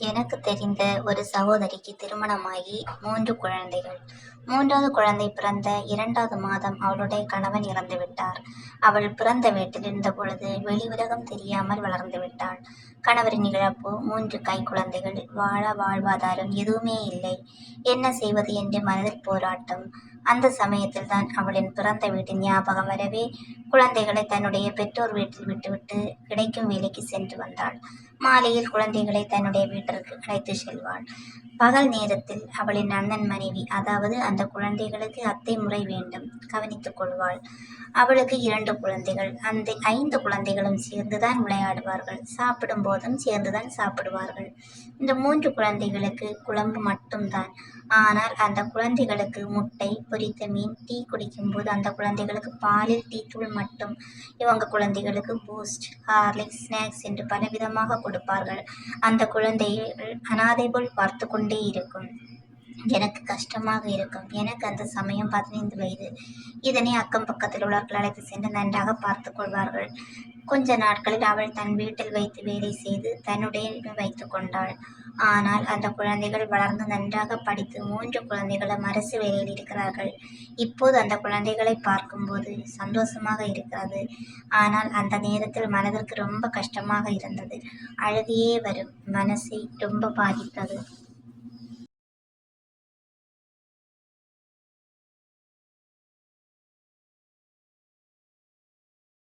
எனக்கு தெரிந்த ஒரு சகோதரிக்கு திருமணமாகி 3 குழந்தைகள். 3வது குழந்தை பிறந்த 2வது மாதம் அவளுடைய கணவன் இறந்துவிட்டார். அவள் பிறந்த வீட்டில் இருந்தபொழுது வெளி உலகம் தெரியாமல் வளர்ந்து விட்டாள். கணவரின் இழப்பு, 3 கைக்குழந்தைகள், வாழ வாழ்வாதாரம் எதுவுமே இல்லை. என்ன செய்வது என்று மனதில் போராட்டம். அந்த சமயத்தில் தான் அவளின் பிறந்த வீட்டின் ஞாபகம் வரவே குழந்தைகளை தன்னுடைய பெற்றோர் வீட்டில் விட்டுவிட்டு கிடைக்கும் வேலைக்கு சென்று வந்தாள். மாலையில் குழந்தைகளை தன்னுடைய வீட்டிற்கு அழைத்து செல்வாள். பகல் நேரத்தில் அவளின் அண்ணன் மனைவி, அதாவது அந்த குழந்தைகளுக்கு அத்தை முறை வேண்டும், கவனித்துக் கொள்வாள். அவளுக்கு 2 குழந்தைகள். அந்த 5 குழந்தைகளும் சேர்ந்துதான் விளையாடுவார்கள். சாப்பிடும் போதும் சேர்ந்துதான் சாப்பிடுவார்கள். இந்த 3 குழந்தைகளுக்கு குழம்பு மட்டும்தான். ஆனால் அந்த குழந்தைகளுக்கு முட்டை, பொரித்த மீன், டீ குடிக்கும்போது அந்த குழந்தைகளுக்கு பாலில் டீத்தூள் மட்டும். இவங்க குழந்தைகளுக்கு பூஸ்ட், ஹார்லிக்ஸ், ஸ்நாக்ஸ் என்று பலவிதமாக கொடுப்பார்கள். அந்த குழந்தைகள் அனாதை போல் பார்த்து கொண்டே இருக்கும். எனக்கு கஷ்டமாக இருக்கும். எனக்கு அந்த சமயம் 15 வயது. இதனை அக்கம் பக்கத்தில் உள்ளவர்கள் அழைத்து சென்று நன்றாக பார்த்து கொள்வார்கள். கொஞ்ச நாட்களில் அவள் தன் வீட்டில் வைத்து வேலை செய்து தன்னுடைய வைத்துக் கொண்டாள். ஆனால் அந்த குழந்தைகள் வளர்ந்து நன்றாக படித்து 3 குழந்தைகளும் அரசு வேலையில் இருக்கிறார்கள். இப்போது அந்த குழந்தைகளை பார்க்கும்போது சந்தோஷமாக இருக்கிறது. ஆனால் அந்த நேரத்தில் மனதிற்கு ரொம்ப கஷ்டமாக இருந்தது. அழுகையே வரும். மனசை ரொம்ப பாதித்தது.